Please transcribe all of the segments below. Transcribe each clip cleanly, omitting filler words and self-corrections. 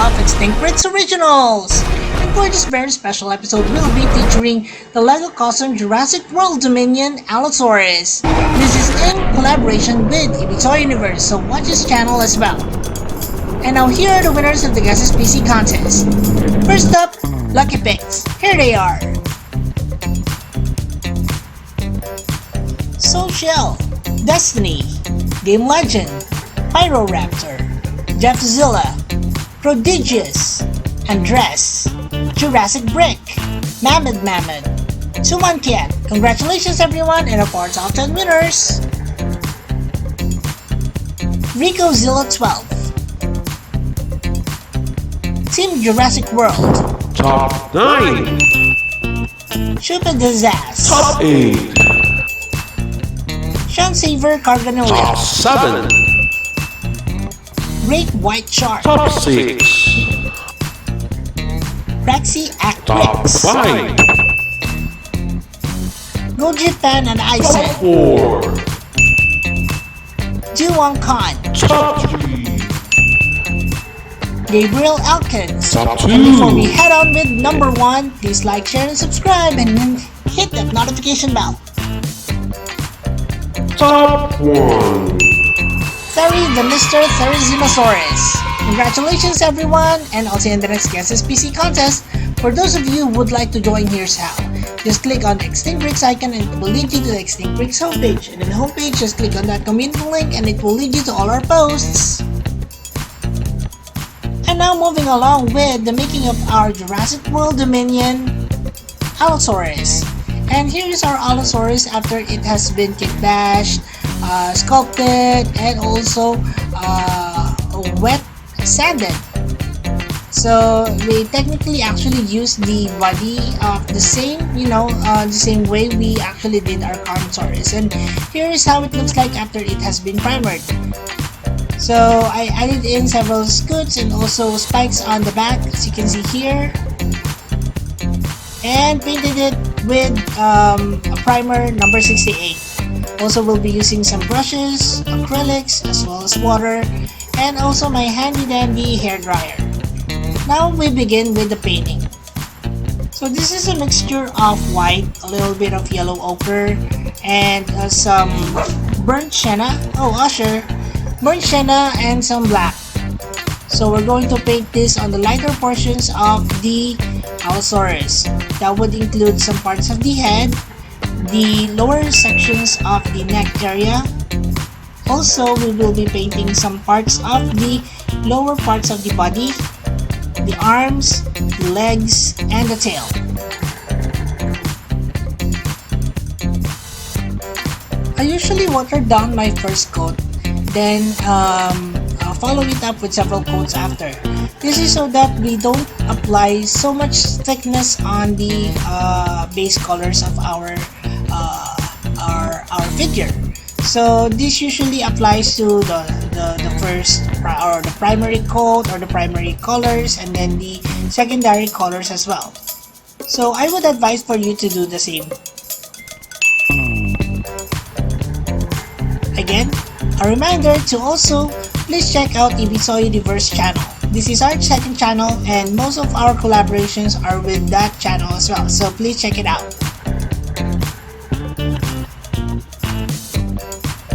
of Extinct Brits Originals! And for this very special episode, we'll be featuring the LEGO custom Jurassic World Dominion Allosaurus. This is in collaboration with Toy Universe, so watch this channel as well. And now here are the winners of the Guesses PC contest. First up, Lucky Picks. Here they are. Social, Destiny, Game Legend, Aloe Raptor, Jeffzilla, Prodigious, Andres, Jurassic Brick, Mammoth, Suman Kian. Congratulations everyone, and of our top 10 winners. RicoZilla 12, Team Jurassic World, Top 9, Super Disaster, Top 8, Sean Saver Carganilla, Top 7, Great White Shark, Top 6, Rexy Top Actrix, 5, Go Japan and Top Isen, 4, Duwon Khan, Top 3, Gabriel Elkins. Top And before we 2, head on with number 1, please like, share, and subscribe, and then hit that notification bell. Top 1. Terry the Mr. Therizinosaurus. Congratulations everyone, and I'll see you in the next Guesses PC contest. For those of you who would like to join, here's how. Just click on the Extinct Bricks icon and it will lead you to the Extinct Bricks homepage. And in the homepage, just click on that community link and it will lead you to all our posts. And now moving along with the making of our Jurassic World Dominion Allosaurus. And here is our Allosaurus after it has been kit bashed, sculpted, and also wet sanded. So we technically actually use the body of the same, the same way we actually did our Carnosaurus. And here is how it looks like after it has been primered. So I added in several scoots and also spikes on the back, as you can see here, and painted it with a primer number 68. Also we'll be using some brushes, acrylics, as well as water, and also my handy dandy hair dryer. Now we begin with the painting. So this is a mixture of white, a little bit of yellow ochre, and some burnt sienna, burnt sienna, and some black. So we're going to paint this on the lighter portions of the Allosaurus. That would include some parts of the head, the lower sections of the neck area. Also, we will be painting some parts of the lower parts of the body, the arms, the legs, and the tail. I usually water down my first coat, then I'll follow it up with several coats after. This is so that we don't apply so much thickness on the base colors of our figure. So this usually applies to the first or the primary coat or the primary colors, and then the secondary colors as well. So I would advise for you to do the same. Again, a reminder to also please check out the Toy Universe channel. This is our second channel and most of our collaborations are with that channel as well, so please check it out.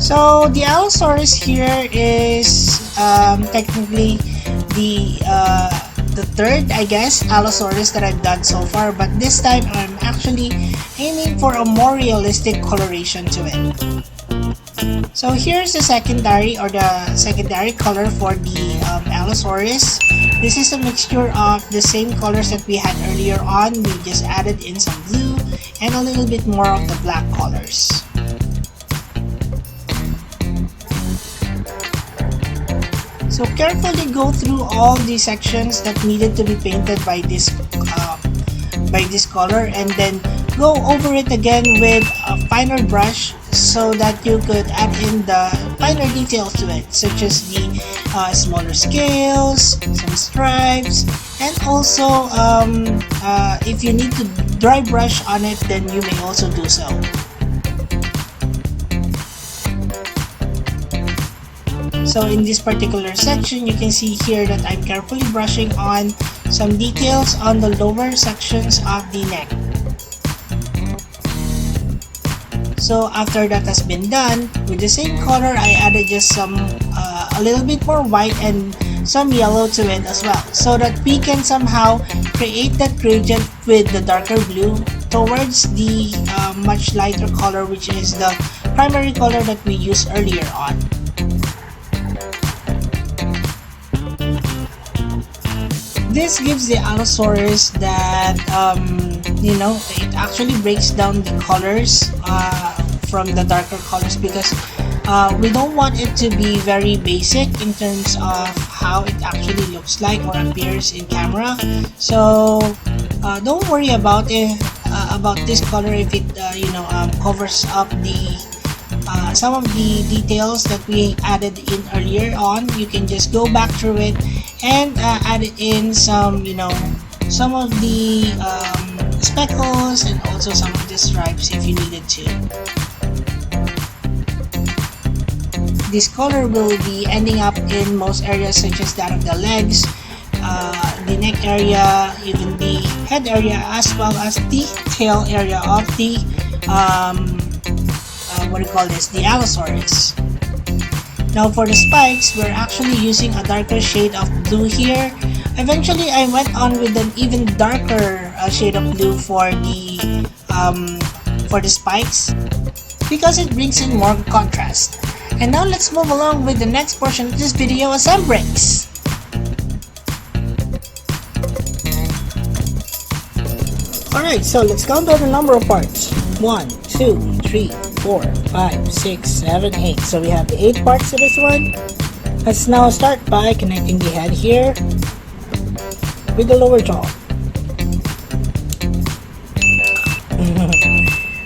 So the Allosaurus here is technically the third, I guess, Allosaurus that I've done so far, but this time I'm actually aiming for a more realistic coloration to it. So here's the secondary color for the Allosaurus. This is a mixture of the same colors that we had earlier on. We just added in some blue and a little bit more of the black colors. So carefully go through all the sections that needed to be painted by this color, and then go over it again with a finer brush so that you could add in the finer details to it, such as the smaller scales, some stripes, and also if you need to dry brush on it, then you may also do so. So in this particular section, you can see here that I'm carefully brushing on some details on the lower sections of the neck. So after that has been done, with the same color, I added just some a little bit more white and some yellow to it as well, so that we can somehow create that gradient with the darker blue towards the much lighter color, which is the primary color that we used earlier on. This gives the Allosaurus that you know, it actually breaks down the colors from the darker colors, because we don't want it to be very basic in terms of how it actually looks like or appears in camera. So don't worry about it, about this color if it you know, covers up the some of the details that we added in earlier on. You can just go back through it and add in some, you know, some of the speckles and also some of the stripes if you needed to. This color will be ending up in most areas, such as that of the legs, the neck area, even the head area, as well as the tail area of the what do you call this, the Allosaurus. Now for the spikes, we're actually using a darker shade of blue here. Eventually I went on with an even darker shade of blue for the spikes, because it brings in more contrast. And now let's move along with the next portion of this video, as some bricks. Alright, so let's count down the number of parts. 1, 2, 3, 4, 5, 6, 7, 8. So we have 8 parts to this one. Let's now start by connecting the head here with the lower jaw.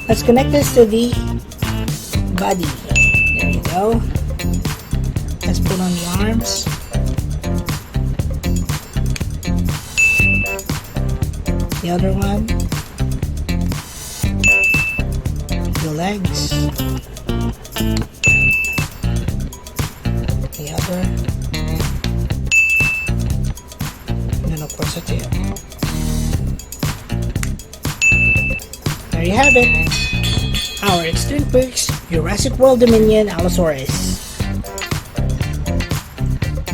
Let's connect this to the body. There we go. Let's put on the arms. The other one. The legs. The other. And then of course the tail. There you have it. Our Extinct Bricks Jurassic World Dominion Allosaurus.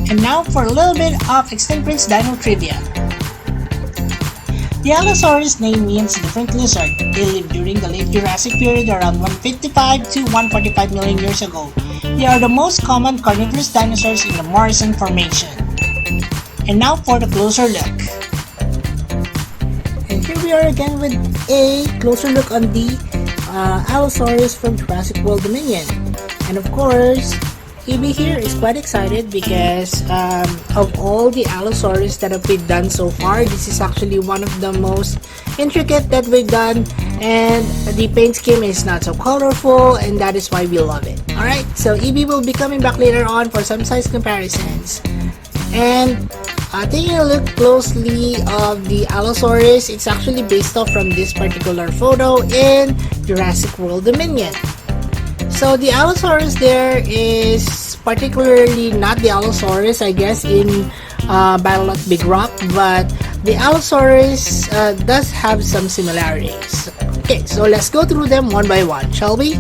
And now for a little bit of Extinct Bricks Dino Trivia. The Allosaurus name means different lizard. They lived during the late Jurassic period around 155 to 145 million years ago. They are the most common carnivorous dinosaurs in the Morrison Formation. And now for the closer look. And here we are again with a closer look on the Allosaurus from Jurassic World Dominion. And of course, EB here is quite excited because of all the Allosaurus that have been done so far. This is actually one of the most intricate that we've done, and the paint scheme is not so colorful, and that is why we love it. Alright, so EB will be coming back later on for some size comparisons. And taking a look closely of the Allosaurus, it's actually based off from this particular photo in Jurassic World Dominion. So the Allosaurus there is particularly not the Allosaurus, I guess, in Battle at Big Rock, but the Allosaurus does have some similarities. Okay, so let's go through them one by one, shall we?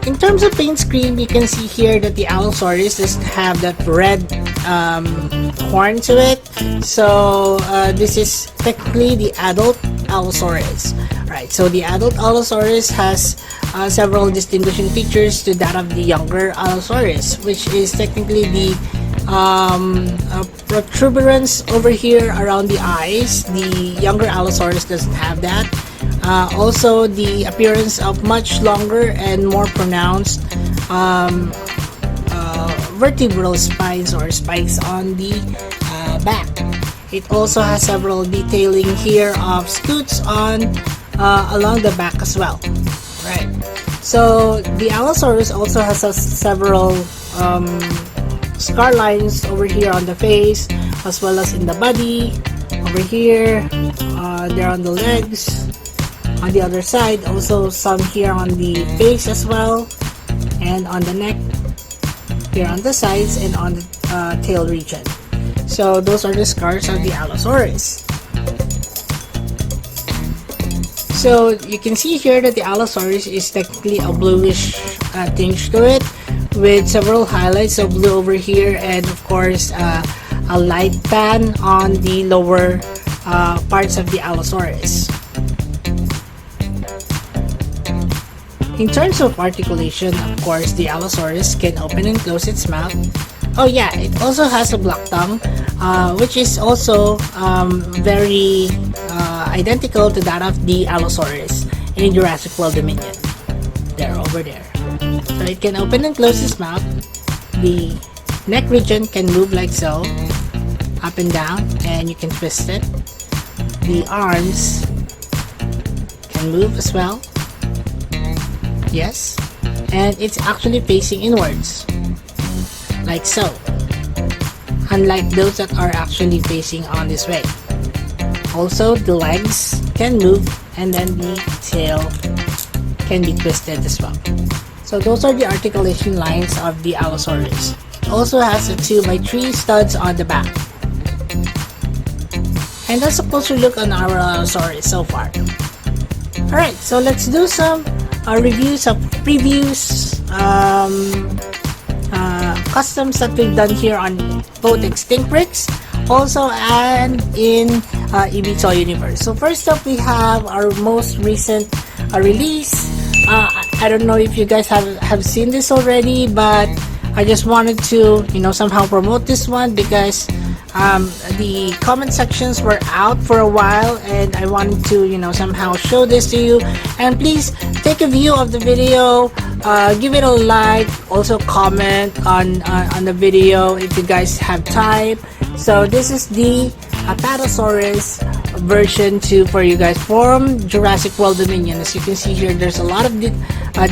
In terms of paint scheme, you can see here that the Allosaurus doesn't have that red horn to it. So this is technically the adult Allosaurus. Right, so the adult Allosaurus has several distinguishing features to that of the younger Allosaurus, which is technically the protuberance over here around the eyes. The younger Allosaurus doesn't have that. Also, the appearance of much longer and more pronounced vertebral spines or spikes on the back. It also has several detailing here of scutes on along the back as well. Right. So the Allosaurus also has several scar lines over here on the face, as well as in the body. Over here, there on the legs. On the other side, also some here on the face as well, and on the neck. here on the sides and on the tail region. So those are the scars of the Allosaurus. So you can see here that the Allosaurus is technically a bluish tinge to it, with several highlights of blue over here, and of course a light tan on the lower parts of the Allosaurus. In terms of articulation, of course, the Allosaurus can open and close its mouth. Oh yeah, it also has a black tongue, which is also very identical to that of the Allosaurus in Jurassic World Dominion. They're over there. So it can open and close its mouth. The neck region can move like so, up and down, and you can twist it. The arms can move as well. Yes, and it's actually facing inwards, like so, unlike those that are actually facing on this way. Also, the legs can move, and then the tail can be twisted as well. So those are the articulation lines of the Allosaurus. It also has a 2x3 studs on the back. And that's a closer look on our Allosaurus so far. Alright, so let's do some reviews of previous customs that we've done here on both Extinct Bricks also and in eVTOL Universe. So first up, we have our most recent release. I don't know if you guys have seen this already, but I just wanted to somehow promote this one because the comment sections were out for a while, and I wanted to somehow show this to you. And please take a view of the video, give it a like, also comment on the video if you guys have time. So this is the Apatosaurus version 2 for you guys from Jurassic World Dominion. As you can see here, there's a lot of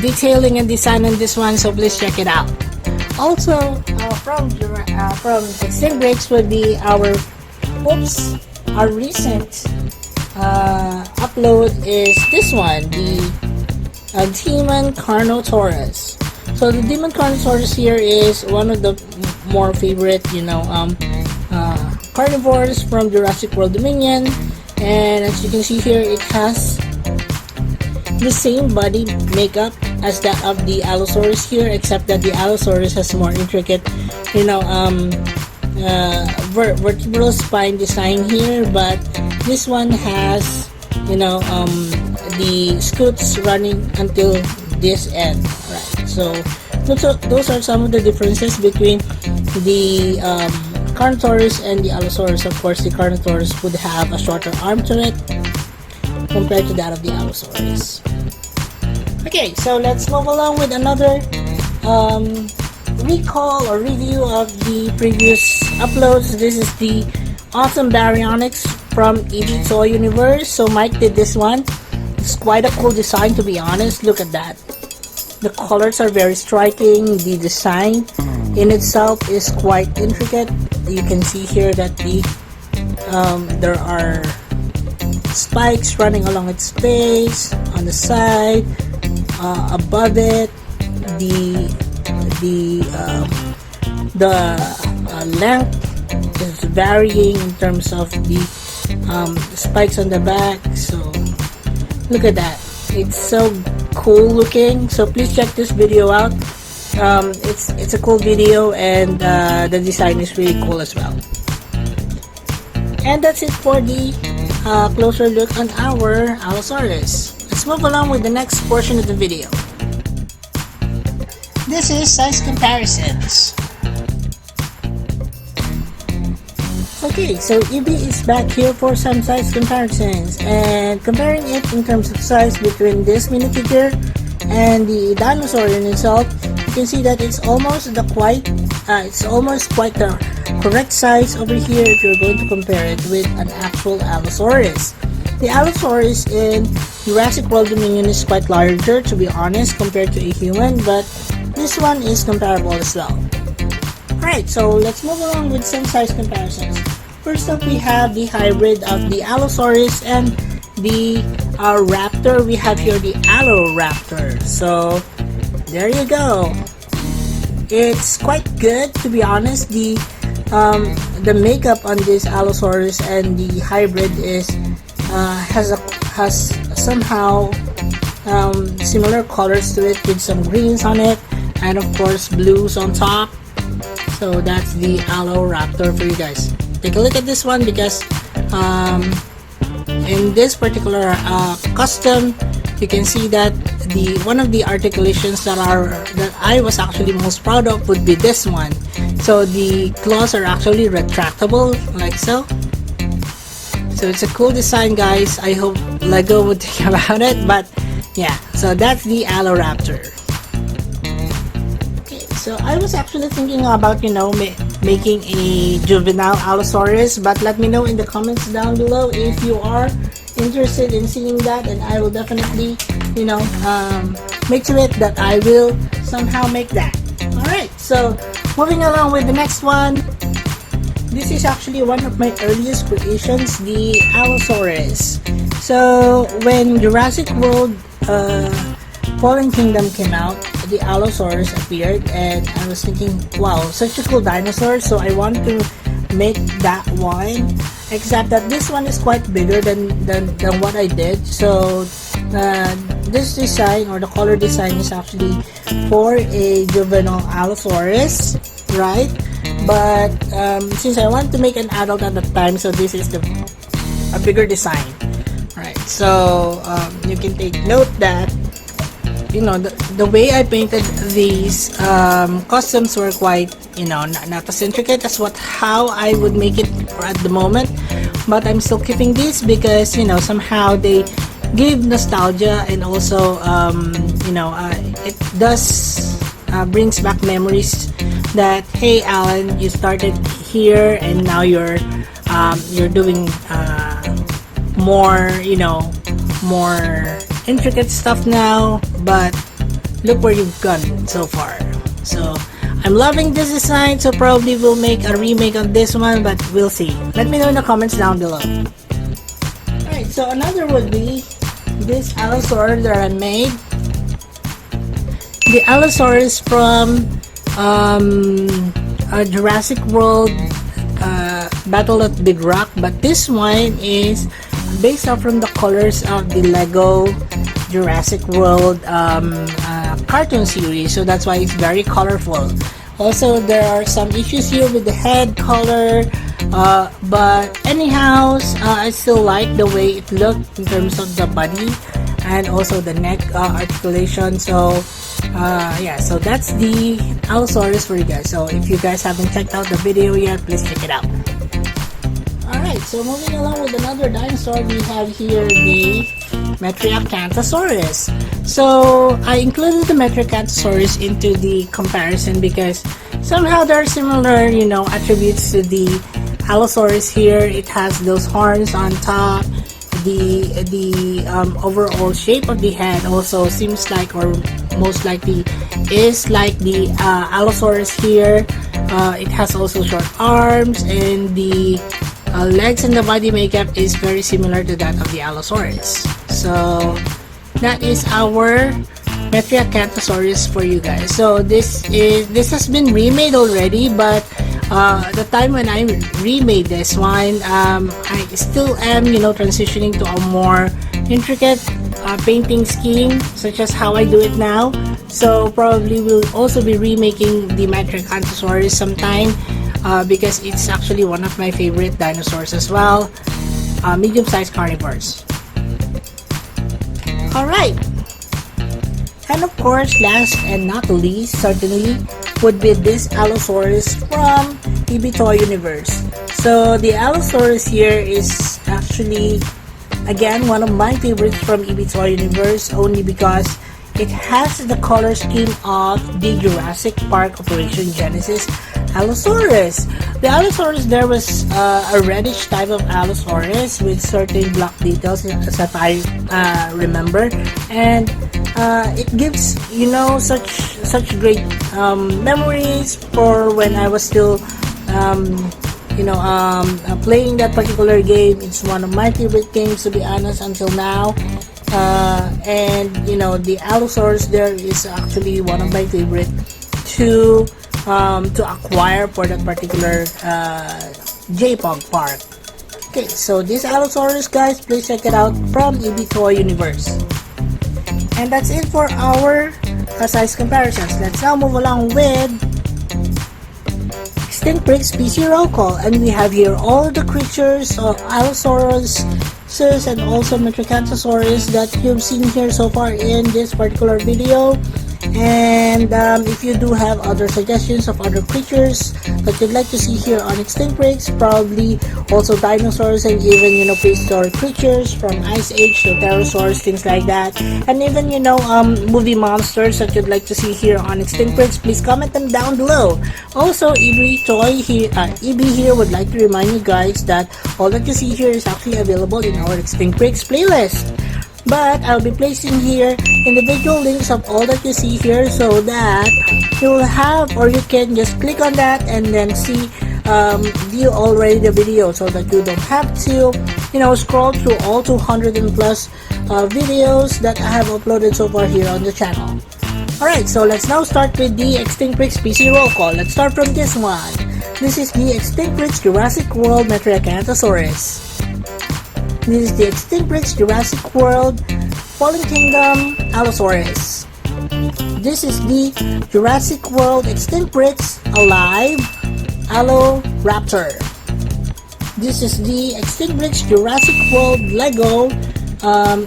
detailing and design on this one, so please check it out. Also, from Extinct Bricks would be our recent upload is this one, the Demon Carnotaurus. So the Demon Carnotaurus here is one of the more favorite, carnivores from Jurassic World Dominion, and as you can see here, it has the same body makeup as that of the Allosaurus here, except that the Allosaurus has more intricate, vertebral spine design here, but this one has, the scoots running until this end, right? So those are some of the differences between the Carnotaurus and the Allosaurus. Of course, the Carnotaurus would have a shorter arm to it compared to that of the Allosaurus. Okay, so let's move along with another recall or review of the previous uploads. This is the awesome baryonyx from eVTOL Universe. So Mike did this one. It's quite a cool design, to be honest. Look at that. The colors are very striking. The design in itself is quite intricate. You can see here that there are spikes running along its face, on the side, above it. The length is varying in terms of the spikes on the back. So look at that, it's so cool looking. So please check this video out. It's a cool video, and the design is really cool as well. And that's it for the closer look on our Allosaurus. Let's move along with the next portion of the video. This is size comparisons. Okay, so EB is back here for some size comparisons, and comparing it in terms of size between this minifigure and the dinosaur in itself. You can see that it's almost quite the correct size over here if you're going to compare it with an actual Allosaurus. The Allosaurus in Jurassic World Dominion is quite larger, to be honest, compared to a human, but this one is comparable as well. Alright, so let's move along with some size comparisons. First up, we have the hybrid of the Allosaurus and the raptor. We have here the Aloe Raptor. So there you go. it's quite good, to be honest. The makeup on this Allosaurus and the hybrid is has somehow similar colors to it, with some greens on it and of course blues on top. So that's the Aloe Raptor for you guys. Take a look at this one, because in this particular custom, you can see that one of the articulations that I was actually most proud of would be this one. So the claws are actually retractable, like so. So it's a cool design, guys. I hope LEGO would think about it. But yeah, so that's the Aloe Raptor. So I was actually thinking about, making a Juvenile Allosaurus, but let me know in the comments down below if you are interested in seeing that, and I will definitely, make to it that I will somehow make that. Alright, so moving along with the next one. This is actually one of my earliest creations, the Allosaurus. So when Jurassic World Fallen Kingdom came out, the Allosaurus appeared, and I was thinking, wow, such a cool dinosaur, so I want to make that one, except that this one is quite bigger than what I did. So this design, or the color design, is actually for a Juvenile Allosaurus, right? But since I want to make an adult at the time, so this is a bigger design, right? So you can take note that the way I painted these customs were quite, not as intricate as how I would make it at the moment. But I'm still keeping these because, somehow they give nostalgia, and also, it does brings back memories that, hey, Alan, you started here and now you're doing more, more intricate stuff now, but look where you've gone so far. So I'm loving this design, so probably we'll make a remake on this one, but we'll see. Let me know in the comments down below. Alright, so another would be this Allosaurus that I made. The Allosaurus from Jurassic World Battle at Big Rock, but this one is based off from the colors of the LEGO Jurassic World cartoon series, so that's why it's very colorful. Also, there are some issues here with the head color, but anyhow, I still like the way it looked in terms of the body and also the neck articulation. So yeah, so that's the Allosaurus for you guys. So if you guys haven't checked out the video yet, please check it out. Alright, so moving along with another dinosaur, we have here the Petria Cantasaurus. So I included the Petria Cantasaurus into the comparison because somehow there are similar, attributes to the Allosaurus here. It has those horns on top. The overall shape of the head also seems like, or most likely is like, the Allosaurus here. It has also short arms, and the legs and the body makeup is very similar to that of the Allosaurus. So that is our Petria Cantasaurus for you guys. So this has been remade already, but the time when I remade this one, I still am transitioning to a more intricate painting scheme, such as how I do it now. So probably we'll also be remaking the Petria Cantasaurus sometime, because it's actually one of my favorite dinosaurs as well, medium-sized carnivores. Alright, and of course, last and not least, certainly would be this Allosaurus from EB Toy Universe. So the Allosaurus here is actually, again, one of my favorites from EB Toy Universe, only because it has the color scheme of the Jurassic Park Operation Genesis Allosaurus. The Allosaurus there was a reddish type of Allosaurus with certain black details, as I remember, and it gives such great memories for when I was still playing that particular game. It's one of my favorite games, to be honest, until now. And the Allosaurus there is actually one of my favorite to acquire for that particular JPOG park. Okay, so this Allosaurus, guys, please check it out from EB Toy Universe. And that's it for our size comparisons. Let's now move along with Extinct Bricks PC Roll Call, and we have here all the creatures of Allosaurus and also Petria Cantasaurus that you've seen here so far in this particular video. And if you do have other suggestions of other creatures that you'd like to see here on Extinct Bricks, probably also dinosaurs and even, you know, prehistoric creatures from Ice Age to pterosaurs, things like that, and even, you know, movie monsters that you'd like to see here on Extinct Bricks, please comment them down below. Also, EB here would like to remind you guys that all that you see here is actually available in our Extinct Bricks playlist. But I'll be placing here individual links of all that you see here so that you'll have, or you can just click on that and then see view already the video, so that you don't have to, you know, scroll through all 200 and plus videos that I have uploaded so far here on the channel. Alright, so let's now start with the Extinct Bricks PC roll call. Let's start from this one. This is the Extinct Bricks Jurassic World Petria Cantasaurus. This is the Extinct Bricks Jurassic World Fallen Kingdom Allosaurus. This is the Jurassic World Extinct Bricks Alive Aloe Raptor. This is the Extinct Bricks Jurassic World Lego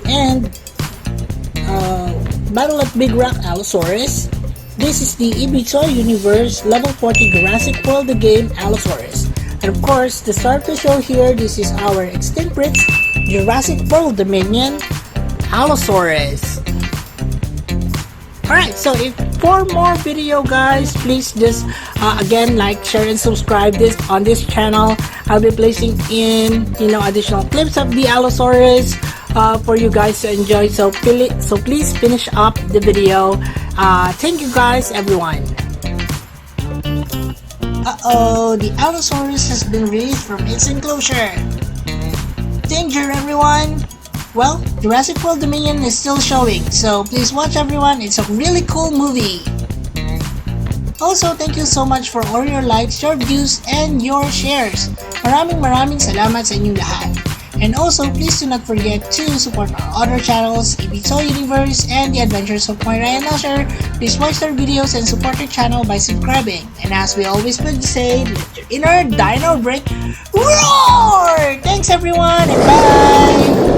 and Battle at Big Rock Allosaurus. This is the EB Toy Universe Level 40 Jurassic World the Game Allosaurus. And of course, to start the show here, this is our Extinct Bricks Jurassic World Dominion Allosaurus. Alright, so if for more video, guys, please just again like, share, and subscribe on this channel. I'll be placing in, you know, additional clips of the Allosaurus for you guys to enjoy. So please finish up the video. Thank you guys, everyone. Uh-oh, the Allosaurus has been released from its enclosure. Danger, everyone! Well, Jurassic World Dominion is still showing, so please watch, everyone. It's a really cool movie. Also, thank you so much for all your likes, your views, and your shares. Maraming salamat sa inyong lahat. And also, please do not forget to support our other channels, EB Toy Universe and The Adventures of Petria Cantasaurus. Please watch their videos and support their channel by subscribing. And as we always would say, let your inner dino brick roar! Thanks, everyone, and bye!